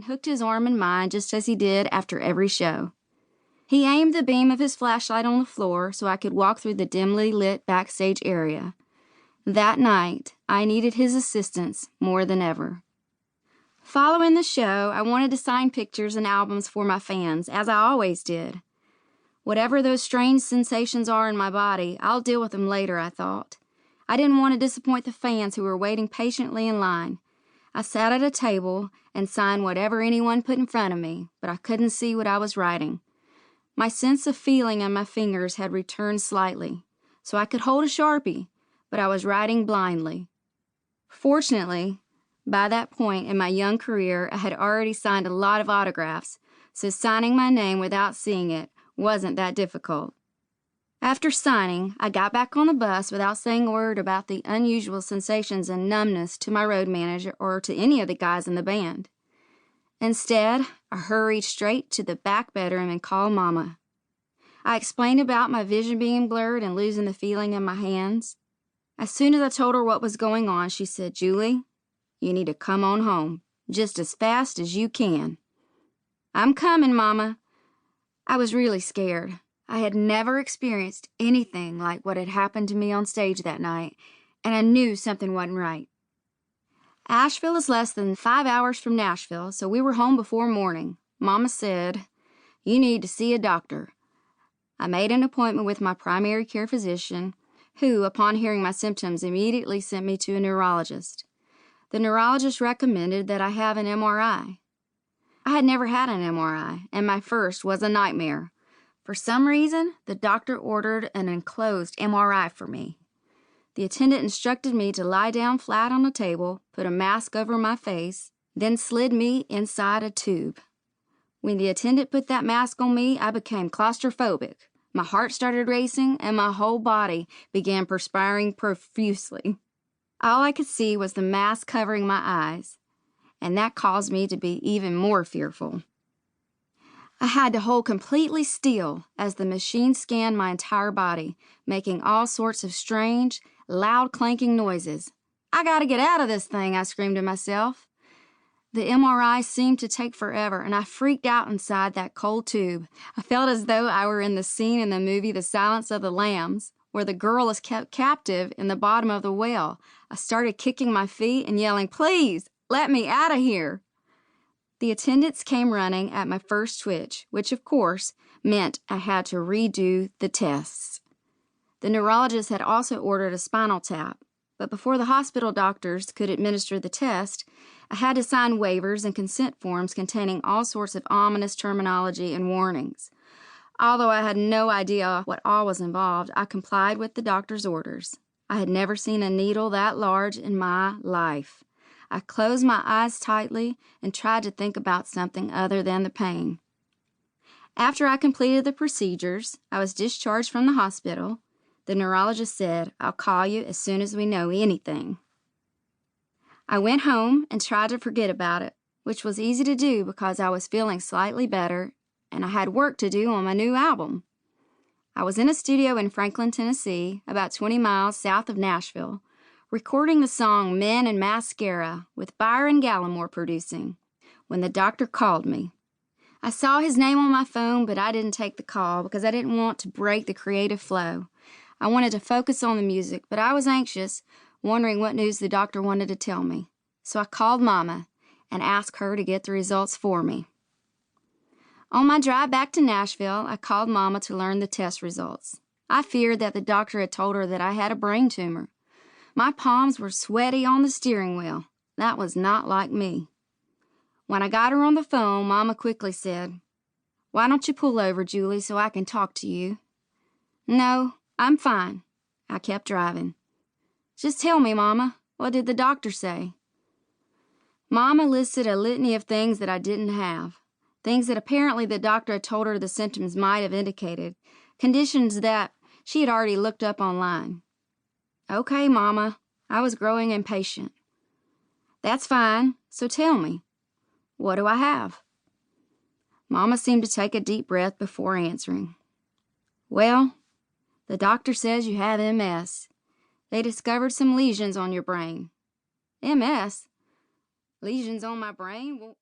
and hooked his arm in mine just as he did after every show. He aimed the beam of his flashlight on the floor so I could walk through the dimly lit backstage area. That night, I needed his assistance more than ever. Following the show, I wanted to sign pictures and albums for my fans, as I always did. Whatever those strange sensations are in my body, I'll deal with them later, I thought. I didn't want to disappoint the fans who were waiting patiently in line. I sat at a table and signed whatever anyone put in front of me, but I couldn't see what I was writing. My sense of feeling in my fingers had returned slightly, so I could hold a Sharpie, but I was writing blindly. Fortunately, by that point in my young career, I had already signed a lot of autographs, so signing my name without seeing it wasn't that difficult. After signing, I got back on the bus without saying a word about the unusual sensations and numbness to my road manager or to any of the guys in the band. Instead, I hurried straight to the back bedroom and called Mama. I explained about my vision being blurred and losing the feeling in my hands. As soon as I told her what was going on, she said, "Julie, you need to come on home, just as fast as you can." "I'm coming, Mama." I was really scared. I had never experienced anything like what had happened to me on stage that night, and I knew something wasn't right. Asheville is less than 5 hours from Nashville, so we were home before morning. Mama said, "You need to see a doctor." I made an appointment with my primary care physician, who, upon hearing my symptoms, immediately sent me to a neurologist. The neurologist recommended that I have an MRI. I had never had an MRI, and my first was a nightmare. For some reason, the doctor ordered an enclosed MRI for me. The attendant instructed me to lie down flat on a table, put a mask over my face, then slid me inside a tube. When the attendant put that mask on me, I became claustrophobic. My heart started racing, and my whole body began perspiring profusely. All I could see was the mask covering my eyes, and that caused me to be even more fearful. I had to hold completely still as the machine scanned my entire body, making all sorts of strange, loud clanking noises. "I gotta get out of this thing," I screamed to myself. The MRI seemed to take forever, and I freaked out inside that cold tube. I felt as though I were in the scene in the movie The Silence of the Lambs, where the girl is kept captive in the bottom of the well. I started kicking my feet and yelling, "Please, let me out of here." The attendants came running at my first twitch, which, of course, meant I had to redo the tests. The neurologist had also ordered a spinal tap, but before the hospital doctors could administer the test, I had to sign waivers and consent forms containing all sorts of ominous terminology and warnings. Although I had no idea what all was involved, I complied with the doctor's orders. I had never seen a needle that large in my life. I closed my eyes tightly and tried to think about something other than the pain. After I completed the procedures, I was discharged from the hospital. The neurologist said, "I'll call you as soon as we know anything." I went home and tried to forget about it, which was easy to do because I was feeling slightly better and I had work to do on my new album. I was in a studio in Franklin, Tennessee, about 20 miles south of Nashville, recording the song "Men and Mascara" with Byron Gallimore producing, when the doctor called me. I saw his name on my phone, but I didn't take the call because I didn't want to break the creative flow. I wanted to focus on the music, but I was anxious, wondering what news the doctor wanted to tell me. So I called Mama and asked her to get the results for me. On my drive back to Nashville, I called Mama to learn the test results. I feared that the doctor had told her that I had a brain tumor. My palms were sweaty on the steering wheel. That was not like me. When I got her on the phone, Mama quickly said, "Why don't you pull over, Julie, so I can talk to you?" "No, I'm fine." I kept driving. "Just tell me, Mama, what did the doctor say?" Mama listed a litany of things that I didn't have, things that apparently the doctor had told her the symptoms might have indicated, conditions that she had already looked up online. "Okay, Mama." I was growing impatient. "That's fine, so tell me, what do I have?" Mama seemed to take a deep breath before answering. "Well, the doctor says you have MS. They discovered some lesions on your brain." "MS? Lesions on my brain? Well,